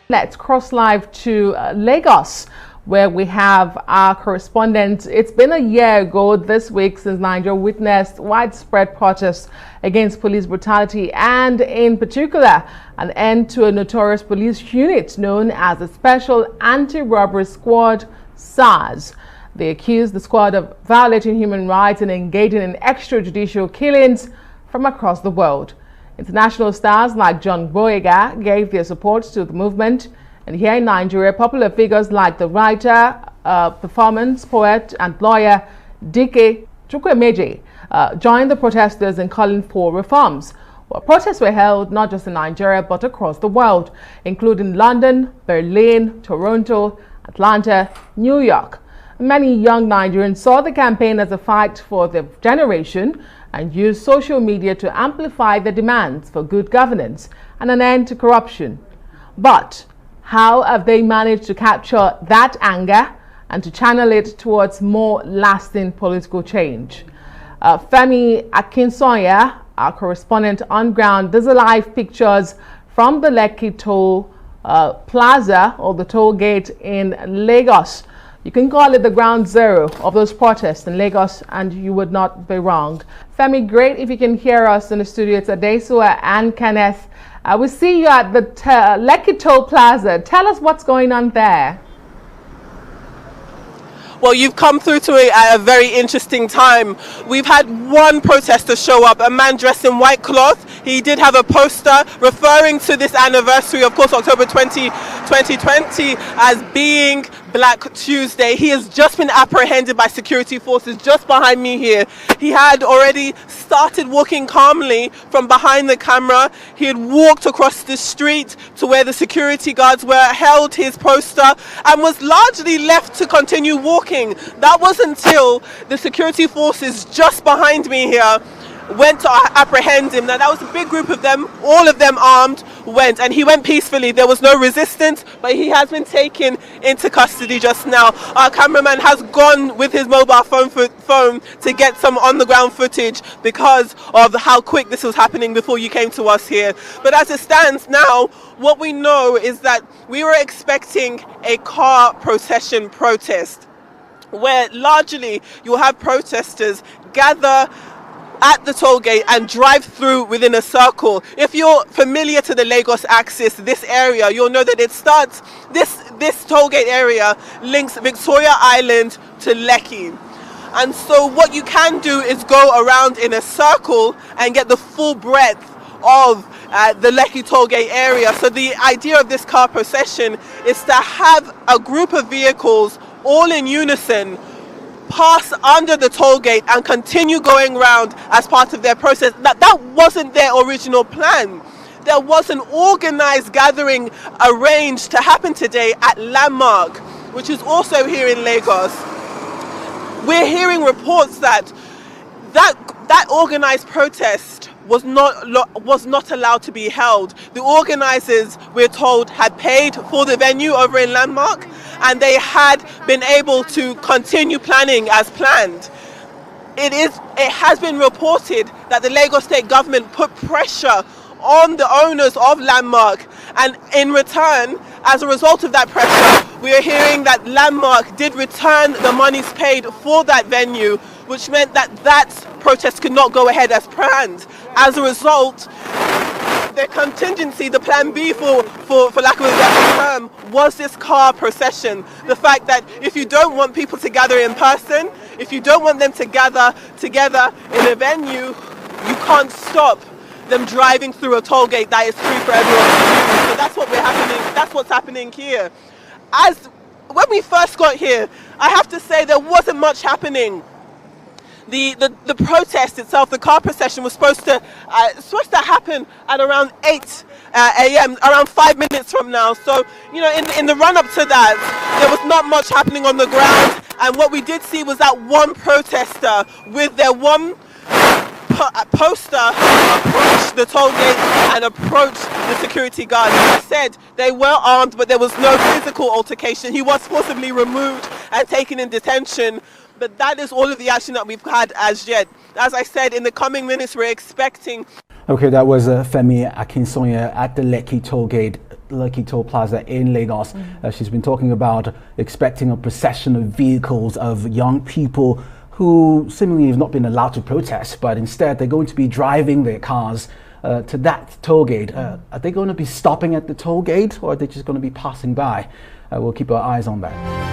Let's cross live to Lagos, where we have our correspondent. It's been a year ago this week since Nigeria witnessed widespread protests against police brutality and, in particular, an end to a notorious police unit known as the Special Anti-Robbery Squad, SARS. They accused the squad of violating human rights and engaging in extrajudicial killings from across the world. International stars like John Boyega gave their support to the movement, and here in Nigeria, popular figures like the writer, performance poet, and lawyer Dike Chukwemeje joined the protesters in calling for reforms. Well, protests were held not just in Nigeria but across the world, including London, Berlin, Toronto, Atlanta, New York. Many young Nigerians saw the campaign as a fight for their generation and used social media to amplify their demands for good governance and an end to corruption. But how have they managed to capture that anger and to channel it towards more lasting political change? Femi Akinsonya, our correspondent on ground, these are live pictures from the Lekki Toll Plaza, or the toll gate in Lagos. You can call it the ground zero of those protests in Lagos, and you would not be wrong. Femi, great if you can hear us in the studio. It's Adesua and Kenneth. We see you at the Lekki Toll Plaza. Tell us what's going on there. Well, you've come through to it at a very interesting time. We've had one protester show up, a man dressed in white cloth. He did have a poster referring to this anniversary, of course, October 2020, as being Black Tuesday. He has just been apprehended by security forces just behind me here. He had already started walking calmly from behind the camera. He had walked across the street to where the security guards were, held his poster, and was largely left to continue walking. That was until the security forces just behind me here went to apprehend him. Now, that was a big group of them, all of them armed, went, and he went peacefully. There was no resistance, but he has been taken into custody just now. Our cameraman has gone with his mobile phone to get some on-the-ground footage because of how quick this was happening before you came to us here. But as it stands now, what we know is that we were expecting a car procession protest, where largely you'll have protesters gather at the toll gate and drive through within a circle. If you're familiar to the Lagos axis, this area, you'll know that it starts, this toll gate area links Victoria Island to Lekki. And so what you can do is go around in a circle and get the full breadth of the Lekki toll gate area. So the idea of this car procession is to have a group of vehicles all in unison pass under the toll gate and continue going round as part of their process. That wasn't their original plan. There was an organized gathering arranged to happen today at Landmark, which is also here in Lagos. We're hearing reports that organized protest was not allowed to be held. The organizers, we're told, had paid for the venue over in Landmark, and they had been able to continue planning as planned. It has been reported that the Lagos state government put pressure on the owners of Landmark, and in return, as a result of that pressure, we are hearing that Landmark did return the monies paid for that venue, which meant that protest could not go ahead as planned. As a result, the contingency, the plan B for lack of a better term, was this car procession. The fact that if you don't want people to gather in person, if you don't want them to gather together in a venue, you can't stop them driving through a toll gate that is free for everyone to use. So that's what's happening here. When we first got here, I have to say there wasn't much happening. The protest itself, the car procession, was supposed to happen at around 8 a.m., around 5 minutes from now. So, you know, in the run-up to that, there was not much happening on the ground. And what we did see was that one protester with their one poster approached the toll gate and approached the security guard. As I said, they were armed, but there was no physical altercation. He was forcibly removed and taken in detention. But that is all of the action that we've had as yet. As I said, in the coming minutes, we're expecting. Okay, that was Femi Akinsonya at the Lekki toll gate Lekki Toll Plaza in Lagos. She's been talking about expecting a procession of vehicles of young people who seemingly have not been allowed to protest, but instead they're going to be driving their cars to that toll gate. Are they going to be stopping at the toll gate, or are they just going to be passing by? We'll keep our eyes on that.